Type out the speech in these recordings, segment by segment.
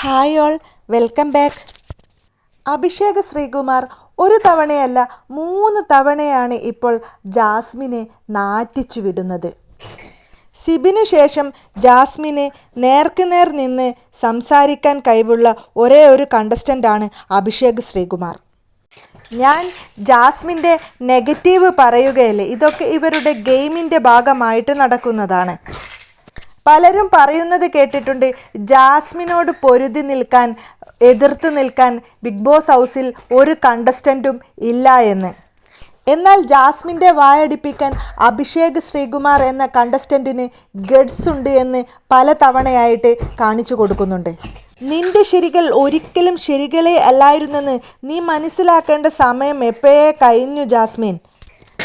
Hi all, welcome back. Abhishek Sreekumar ഒരു തവണയല്ല 3 തവണയാണ് ഇപ്പോൾ ജാസ്മിനെ നാറ്റിച്ചു വിടുന്നത്. സിബിനു ശേഷം ജാസ്മിന് നേർക്കുനേർ നിന്ന് സംസാരിക്കാൻ കഴിവുള്ള ഒരേ ഒരു കണ്ടസ്റ്റൻ്റാണ് അഭിഷേക് ശ്രീകുമാർ. ഞാൻ ജാസ്മിൻ്റെ നെഗറ്റീവ് പറയുകയല്ലേ, ഇതൊക്കെ ഇവരുടെ ഗെയിമിൻ്റെ ഭാഗമായിട്ട് നടക്കുന്നതാണ്. പലരും പറയുന്നത് കേട്ടിട്ടുണ്ട്, ജാസ്മിനോട് പൊരുതി നിൽക്കാൻ, എതിർത്ത് നിൽക്കാൻ ബിഗ് ബോസ് ഹൗസിൽ ഒരു കണ്ടസ്റ്റൻറ്റും ഇല്ല എന്ന്. എന്നാൽ ജാസ്മിൻ്റെ വായടിപ്പിക്കാൻ അഭിഷേക് ശ്രീകുമാർ എന്ന കണ്ടസ്റ്റൻറ്റിന് ഗഡ്സ് ഉണ്ട് എന്ന് പല തവണയായിട്ട് കാണിച്ചു കൊടുക്കുന്നുണ്ട്. നിന്റെ ശരികൾ ഒരിക്കലും ശരികളേ അല്ലായിരുന്നെന്ന് നീ മനസ്സിലാക്കേണ്ട സമയം എപ്പോഴേ കഴിഞ്ഞു ജാസ്മിൻ.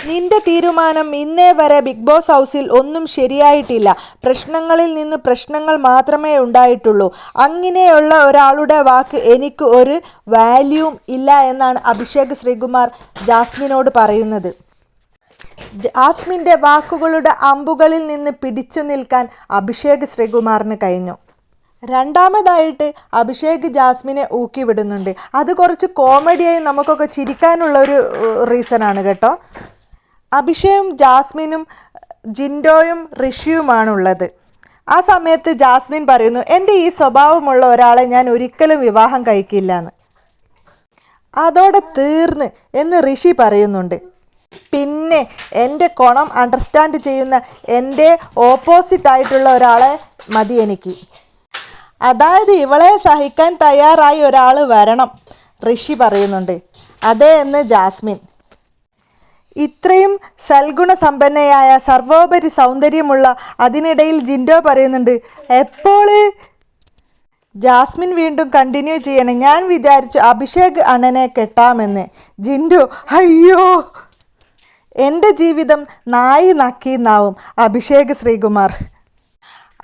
നിന്റെ തീരുമാനം ഇന്നേ വരെ ബിഗ് ബോസ് ഹൗസിൽ ഒന്നും ശരിയായിട്ടില്ല. പ്രശ്നങ്ങളിൽ നിന്ന് പ്രശ്നങ്ങൾ മാത്രമേ ഉണ്ടായിട്ടുള്ളൂ. അങ്ങനെയുള്ള ഒരാളുടെ വാക്ക് എനിക്ക് ഒരു വാല്യൂവും ഇല്ല എന്നാണ് അഭിഷേക് ശ്രീകുമാർ ജാസ്മിനോട് പറയുന്നത്. ജാസ്മിൻ്റെ വാക്കുകളുടെ അമ്പുകളിൽ നിന്ന് പിടിച്ചു നിൽക്കാൻ അഭിഷേക് ശ്രീകുമാറിന് കഴിഞ്ഞു. രണ്ടാമതായിട്ട് അഭിഷേക് ജാസ്മിനെ ഊക്കി വിടുന്നുണ്ട്. അത് കുറച്ച് കോമഡിയായി നമുക്കൊക്കെ ചിരിക്കാനുള്ളൊരു റീസണാണ് കേട്ടോ. അഭിഷേകും ജാസ്മിനും ജിൻഡോയും ഋഷിയുമാണുള്ളത്. ആ സമയത്ത് ജാസ്മിൻ പറയുന്നു, എൻ്റെ ഈ സ്വഭാവമുള്ള ഒരാളെ ഞാൻ ഒരിക്കലും വിവാഹം കഴിക്കില്ല എന്ന്. അതോടെ തീർന്ന് എന്ന് ഋഷി പറയുന്നുണ്ട്. പിന്നെ എൻ്റെ കുണം അണ്ടർസ്റ്റാൻഡ് ചെയ്യുന്ന എൻ്റെ ഓപ്പോസിറ്റ് ആയിട്ടുള്ള ഒരാളെ മതി എനിക്ക്. അതായത് ഇവളെ സഹിക്കാൻ തയ്യാറായി ഒരാൾ വരണം, ഋഷി പറയുന്നുണ്ട്. അതേ എന്ന് ജാസ്മിൻ. ഇത്രയും സൽഗുണ സമ്പന്നയായ സർവോപരി സൗന്ദര്യമുള്ള അതിനിടയിൽ ജിൻഡോ പറയുന്നുണ്ട്, എപ്പോൾ? ജാസ്മിൻ വീണ്ടും കണ്ടിന്യൂ ചെയ്യണം. ഞാൻ വിചാരിച്ചു അഭിഷേക് അണ്ണനെ കെട്ടാമെന്ന്. ജിൻഡോ, അയ്യോ, എൻ്റെ ജീവിതം നായി നക്കിന്നാവും അഭിഷേക് ശ്രീകുമാർ.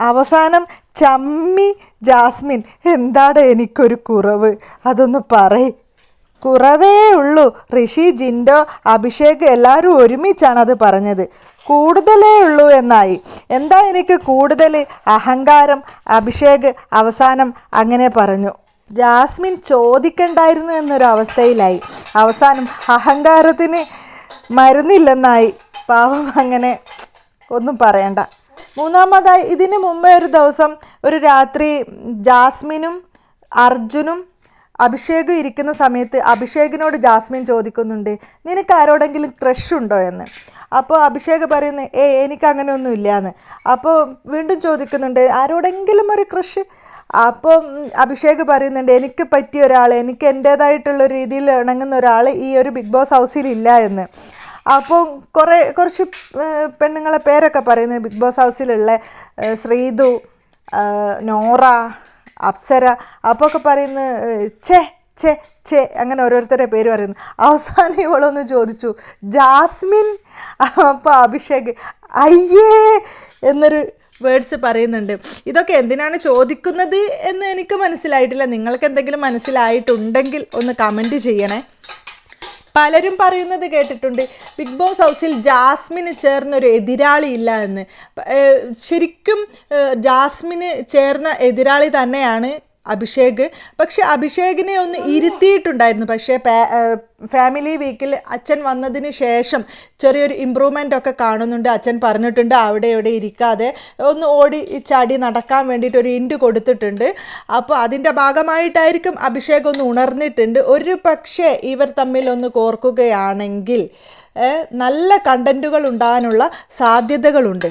അവസാനം ചമ്മി ജാസ്മിൻ, എന്താണ് എനിക്കൊരു കുറവ്, അതൊന്ന് പറയ്. കുറവേ ഉള്ളൂ. ഋഷി, ജിൻഡോ, അഭിഷേക് എല്ലാവരും ഒരുമിച്ചാണ് അത് പറഞ്ഞത്. കൂടുതലേ ഉള്ളൂ എന്നായി. എന്താ എനിക്ക് കൂടുതൽ? അഹങ്കാരം. അഭിഷേക് അവസാനം അങ്ങനെ പറഞ്ഞു. ജാസ്മിൻ ചോദിക്കണ്ടായിരുന്നു എന്നൊരവസ്ഥയിലായി. അവസാനം അഹങ്കാരത്തിന് മരുന്നില്ലെന്നായി. പാവം, അങ്ങനെ ഒന്നും പറയണ്ട. മൂന്നാമതായി, ഇതിന് മുമ്പേ ഒരു ദിവസം ഒരു രാത്രി ജാസ്മിനും അർജുനും അഭിഷേകും ഇരിക്കുന്ന സമയത്ത് അഭിഷേകിനോട് ജാസ്മിൻ ചോദിക്കുന്നുണ്ട്, നിനക്ക് ആരോടെങ്കിലും ക്രഷ് ഉണ്ടോ എന്ന്. അപ്പോൾ അഭിഷേക് പറയുന്നു, എനിക്ക് അങ്ങനെ ഒന്നും ഇല്ലയെന്ന്. അപ്പോൾ വീണ്ടും ചോദിക്കുന്നുണ്ട്, ആരോടെങ്കിലും ഒരു ക്രഷ്? അപ്പോൾ അഭിഷേക് പറയുന്നുണ്ട്, എനിക്ക് പറ്റിയ ഒരാൾ, എനിക്ക് എൻ്റേതായിട്ടുള്ള രീതിയിൽ ഇണങ്ങുന്ന ഒരാൾ ഈ ഒരു ബിഗ് ബോസ് ഹൗസിലില്ല എന്ന്. അപ്പോൾ കുറച്ച് പെണ്ണുങ്ങളെ പേരൊക്കെ പറയുന്നത് ബിഗ് ബോസ് ഹൗസിലുള്ള ശ്രീതു, നോറ, അപ്സര, അപ്പോൾ ഒക്കെ പറയുന്നു ചേ അങ്ങനെ ഓരോരുത്തരുടെ പേര് പറയുന്നു. അവസാനം ഇവളൊന്ന് ചോദിച്ചു, ജാസ്മിൻ. അപ്പോൾ അഭിഷേക് അയ്യേ എന്നൊരു വേർഡ്സ് പറയുന്നുണ്ട്. ഇതൊക്കെ എന്തിനാണ് ചോദിക്കുന്നത് എന്ന് എനിക്ക് മനസ്സിലായിട്ടില്ല. നിങ്ങൾക്ക് എന്തെങ്കിലും മനസ്സിലായിട്ടുണ്ടെങ്കിൽ ഒന്ന് കമൻറ്റ് ചെയ്യണേ. പലരും പറയുന്നത് കേട്ടിട്ടുണ്ട്, ബിഗ് ബോസ് ഹൗസിൽ ജാസ്മിന് ചേർന്നൊരു എതിരാളി ഇല്ല എന്ന്. ശരിക്കും ജാസ്മിന് ചേർന്ന എതിരാളി തന്നെയാണ് അഭിഷേക്. പക്ഷെ അഭിഷേകിനെ ഒന്ന് ഇരുത്തിയിട്ടുണ്ടായിരുന്നു. പക്ഷേ ഫാമിലി വീക്കിൽ അച്ഛൻ വന്നതിന് ശേഷം ചെറിയൊരു ഇമ്പ്രൂവ്മെൻ്റ് ഒക്കെ കാണുന്നുണ്ട്. അച്ഛൻ പറഞ്ഞിട്ടുണ്ട് അവിടെ ഇവിടെ ഇരിക്കാതെ ഒന്ന് ഓടി ചാടി നടക്കാൻ വേണ്ടിയിട്ട് ഒരു ഇൻഡ് കൊടുത്തിട്ടുണ്ട്. അപ്പോൾ അതിൻ്റെ ഭാഗമായിട്ടായിരിക്കും അഭിഷേക് ഒന്ന് ഉണർന്നിട്ടുണ്ട്. ഒരു പക്ഷേ ഇവർ തമ്മിൽ ഒന്ന് കോർക്കുകയാണെങ്കിൽ നല്ല കണ്ടൻറ്റുകൾ ഉണ്ടാകാനുള്ള സാധ്യതകളുണ്ട്.